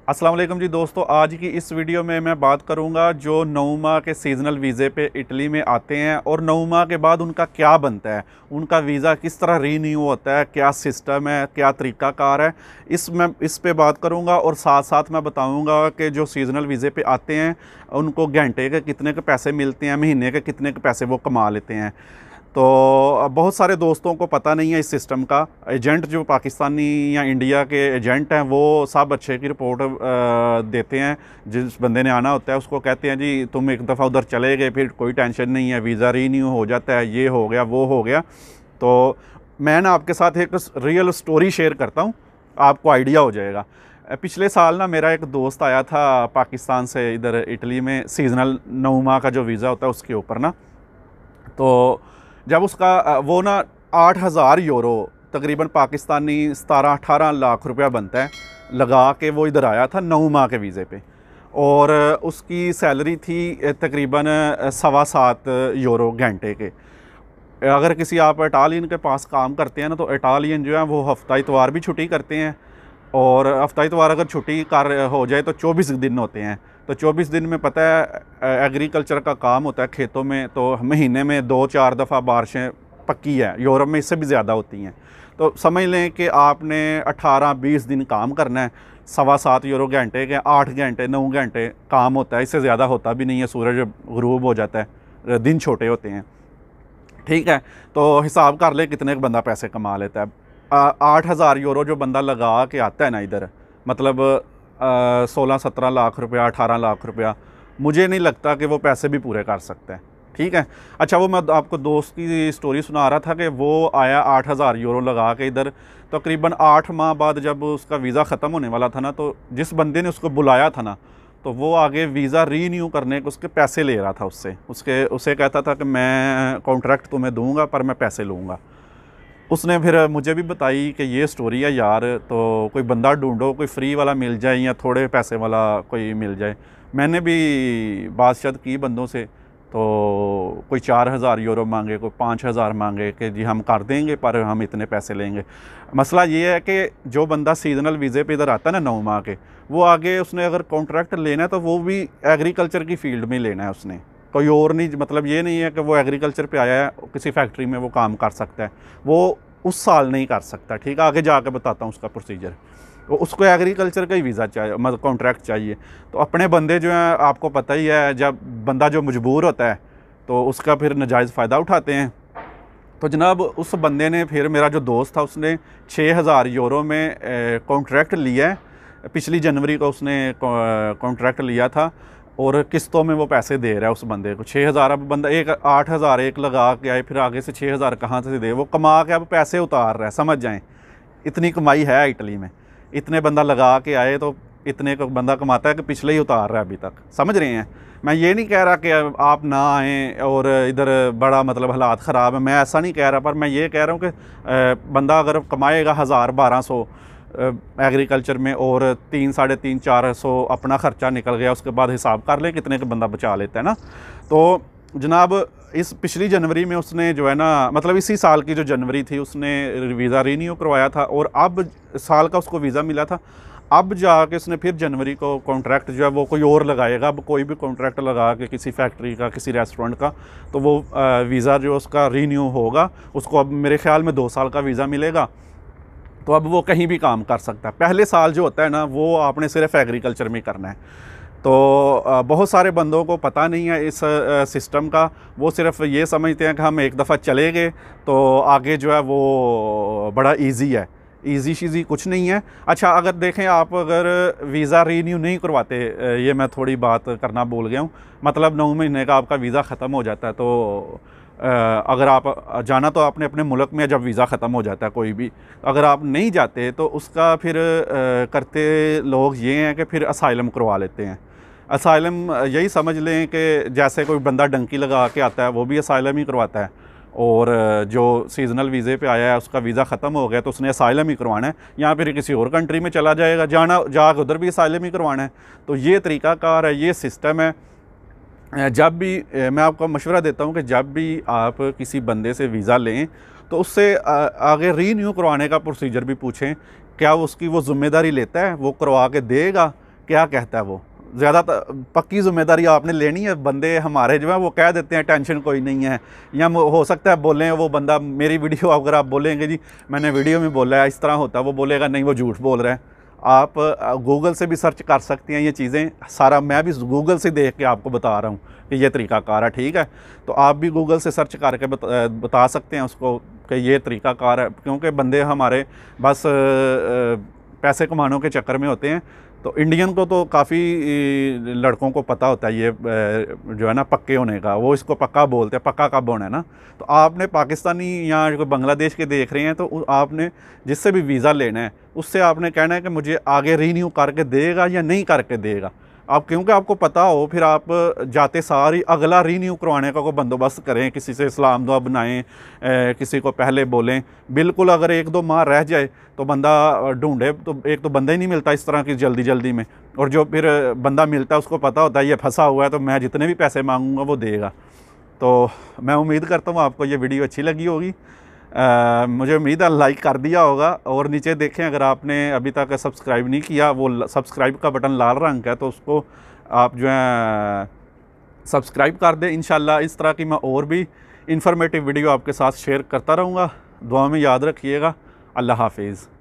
अस्सलाम वालेकुम जी दोस्तों, आज की इस वीडियो में मैं बात करूंगा जो 9 माह के सीज़नल वीज़े पे इटली में आते हैं और 9 माह के बाद उनका क्या बनता है, उनका वीज़ा किस तरह रीन्यू होता है, क्या सिस्टम है, क्या तरीक़ाकार है, इस पे बात करूंगा। और साथ साथ मैं बताऊंगा कि जो सीज़नल वीज़े पे आते हैं उनको घंटे के कितने के पैसे मिलते हैं, महीने के कितने के पैसे वो कमा लेते हैं। तो बहुत सारे दोस्तों को पता नहीं है इस सिस्टम का। एजेंट जो पाकिस्तानी या इंडिया के एजेंट हैं वो सब अच्छे की रिपोर्ट देते हैं। जिस बंदे ने आना होता है उसको कहते हैं जी तुम एक दफ़ा उधर चले गए, फिर कोई टेंशन नहीं है, वीज़ा रीन्यू हो जाता है, ये हो गया वो हो गया। तो मैं ना आपके साथ एक रियल स्टोरी शेयर करता हूँ, आपको आइडिया हो जाएगा। पिछले साल ना मेरा एक दोस्त आया था पाकिस्तान से इधर इटली में, सीज़नल 9 माह का जो वीज़ा होता है उसके ऊपर ना। तो जब उसका वो ना 8,000 यूरो तकरीबन पाकिस्तानी 17-18 लाख रुपया बनता है लगा के वो इधर आया था 9 माह के वीज़े पे। और उसकी सैलरी थी तकरीबन 7.25 यूरो घंटे के। अगर किसी आप इटालियन के पास काम करते हैं ना तो इटालियन जो है वो हफ्ता इतवार भी छुट्टी करते हैं, और हफ्ता इतवार अगर छुट्टी कर हो जाए तो 24 दिन होते हैं। तो 24 दिन में पता है एग्रीकल्चर का काम होता है खेतों में, तो महीने में 2-4 दफ़ा बारिशें पक्की है, यूरोप में इससे भी ज़्यादा होती हैं। तो समझ लें कि आपने 18-20 दिन काम करना है, 7.25 यूरो घंटे के, 8 घंटे 9 घंटे काम होता है, इससे ज़्यादा होता भी नहीं है। सूरज गुरूब हो जाता है, दिन छोटे होते हैं, ठीक है। तो हिसाब कर ले कितने बंदा पैसे कमा लेता है। 8,000 यूरो जो बंदा लगा के आता है ना इधर, मतलब 16-17 लाख रुपया, 18 लाख रुपया, मुझे नहीं लगता कि वो पैसे भी पूरे कर सकता है, ठीक है। अच्छा, वो मैं आपको दोस्त की स्टोरी सुना रहा था कि वो आया 8,000 यूरो लगा के इधर। तकरीबन 8 माह बाद जब उसका वीज़ा ख़त्म होने वाला था ना, तो जिस बंदे ने उसको बुलाया था ना, तो वो आगे वीज़ा रीन्यू करने के उसके पैसे ले रहा था उसे कहता था कि मैं कॉन्ट्रैक्ट तुम्हें दूंगा पर मैं पैसे लूँगा। उसने फिर मुझे भी बताई कि ये स्टोरी है यार, तो कोई बंदा ढूंढो, कोई फ्री वाला मिल जाए या थोड़े पैसे वाला कोई मिल जाए। मैंने भी बातचीत की बंदों से, तो कोई 4,000 यूरो मांगे, कोई 5,000 मांगे कि जी हम कर देंगे पर हम इतने पैसे लेंगे। मसला ये है कि जो बंदा सीजनल वीज़े पे इधर आता है ना 9 माह के, वो आगे उसने अगर कॉन्ट्रैक्ट लेना है तो वो भी एग्रीकल्चर की फील्ड में लेना है उसने, कोई और नहीं। मतलब ये नहीं है कि वो एग्रीकल्चर पे आया है किसी फैक्ट्री में वो काम कर सकता है, वो उस साल नहीं कर सकता, ठीक है। आगे जाकर बताता हूँ उसका प्रोसीजर। वो उसको एग्रीकल्चर का ही वीज़ा चाहिए, मतलब कॉन्ट्रैक्ट चाहिए। तो अपने बंदे जो हैं आपको पता ही है, जब बंदा जो मजबूर होता है तो उसका फिर नाजायज़ फ़ायदा उठाते हैं। तो जनाब उस बंदे ने, फिर मेरा जो दोस्त था उसने 6,000 यूरो में कॉन्ट्रैक्ट लिया है। पिछली जनवरी को उसने कॉन्ट्रैक्ट लिया था और किस्तों में वो पैसे दे रहा है उस बंदे को 6,000। अब बंदा 8,000 एक लगा के आए, फिर आगे से 6,000 कहाँ से दे, वो कमा के अब पैसे उतार रहा है। समझ जाएं, इतनी कमाई है इटली में। इतने बंदा लगा के आए तो इतने को बंदा कमाता है कि पिछले ही उतार रहा है अभी तक, समझ रहे हैं। मैं ये नहीं कह रहा कि आप ना आएँ और इधर बड़ा मतलब हालात ख़राब है, मैं ऐसा नहीं कह रहा, पर मैं ये कह रहा हूँ कि बंदा अगर कमाएगा 1,000-1,200 एग्रीकल्चर में और 300-350-400 अपना ख़र्चा निकल गया, उसके बाद हिसाब कर ले कितने का बंदा बचा लेता है ना। तो जनाब इस पिछली जनवरी में उसने जो है ना, मतलब इसी साल की जो जनवरी थी, उसने वीज़ा रीन्यू करवाया था और अब साल का उसको वीज़ा मिला था। अब जाके उसने फिर जनवरी को कॉन्ट्रैक्ट जो है वो कोई और लगाएगा। अब कोई भी कॉन्ट्रैक्ट लगा के किसी फैक्ट्री का, किसी रेस्टोरेंट का, तो वो वीज़ा जो उसका रीन्यू होगा, उसको अब मेरे ख़्याल में 2 साल का वीज़ा मिलेगा। तो अब वो कहीं भी काम कर सकता है। पहले साल जो होता है ना, वो आपने सिर्फ एग्रीकल्चर में करना है। तो बहुत सारे बंदों को पता नहीं है इस सिस्टम का। वो सिर्फ ये समझते हैं कि हम एक दफ़ा चले गए तो आगे जो है वो बड़ा इजी है। इजी शीज़ी कुछ नहीं है। अच्छा, अगर देखें आप अगर वीज़ा रीन्यू नहीं करवाते, ये मैं थोड़ी बात करना भूल गया हूँ, मतलब 9 महीने का आपका वीज़ा ख़त्म हो जाता है, तो अगर आप जाना तो आपने अपने मुल्क में, जब वीज़ा ख़त्म हो जाता है कोई भी, अगर आप नहीं जाते तो उसका फिर करते लोग ये हैं कि फिर असाइलम करवा लेते हैं। असाइलम यही समझ लें कि जैसे कोई बंदा डंकी लगा के आता है वो भी असाइलम ही करवाता है, और जो सीज़नल वीज़े पे आया है उसका वीज़ा ख़त्म हो गया तो उसने असाइलम ही करवाना है, या फिर किसी और कंट्री में चला जाएगा, जाकर उधर भी असाइलम ही करवाना है। तो ये तरीक़ाकार है, ये सिस्टम है। जब भी मैं आपको मशवरा देता हूँ कि जब भी आप किसी बंदे से वीज़ा लें तो उससे आगे रीन्यू करवाने का प्रोसीजर भी पूछें, क्या उसकी वो ज़िम्मेदारी लेता है, वो करवा के देगा क्या कहता है वो। ज़्यादा पक्की ज़िम्मेदारी आपने लेनी है। बंदे हमारे जो है वो कह देते हैं टेंशन कोई नहीं है, या हो सकता है बोलें वो बंदा, मेरी वीडियो अगर आप बोलेंगे जी मैंने वीडियो में बोला है इस तरह होता है, वो बोलेगा नहीं वो झूठ बोल रहा है। आप गूगल से भी सर्च कर सकती हैं ये चीज़ें, सारा मैं भी गूगल से देख के आपको बता रहा हूँ कि ये तरीक़ाकार है, ठीक है। तो आप भी गूगल से सर्च करके बता सकते हैं उसको कि ये तरीक़ाकार है, क्योंकि बंदे हमारे बस पैसे कमाने के चक्कर में होते हैं। तो इंडियन को तो काफ़ी लड़कों को पता होता है ये जो है ना पक्के होने का, वो इसको पक्का बोलते हैं, पक्का कब होना है ना। तो आपने पाकिस्तानी या कोई बांग्लादेश के देख रहे हैं तो आपने जिससे भी वीज़ा लेना है उससे आपने कहना है कि मुझे आगे रीन्यू करके देगा या नहीं करके देगा। आप क्योंकि आपको पता हो, फिर आप जाते सारी अगला रीन्यू करवाने का कोई बंदोबस्त करें, किसी से सलाम दुआ बनाएं, किसी को पहले बोलें। बिल्कुल अगर 1-2 माह रह जाए तो बंदा ढूंढे, तो एक तो बंदा ही नहीं मिलता इस तरह की जल्दी जल्दी में, और जो फिर बंदा मिलता है उसको पता होता है ये फंसा हुआ है तो मैं जितने भी पैसे मांगूंगा वो देगा। तो मैं उम्मीद करता हूँ आपको ये वीडियो अच्छी लगी होगी। मुझे उम्मीद है लाइक कर दिया होगा, और नीचे देखें अगर आपने अभी तक सब्सक्राइब नहीं किया, वो सब्सक्राइब का बटन लाल रंग का है तो उसको आप जो है सब्सक्राइब कर दें। इंशाल्लाह इस तरह की मैं और भी इंफॉर्मेटिव वीडियो आपके साथ शेयर करता रहूँगा। दुआ में याद रखिएगा। अल्लाह हाफिज़।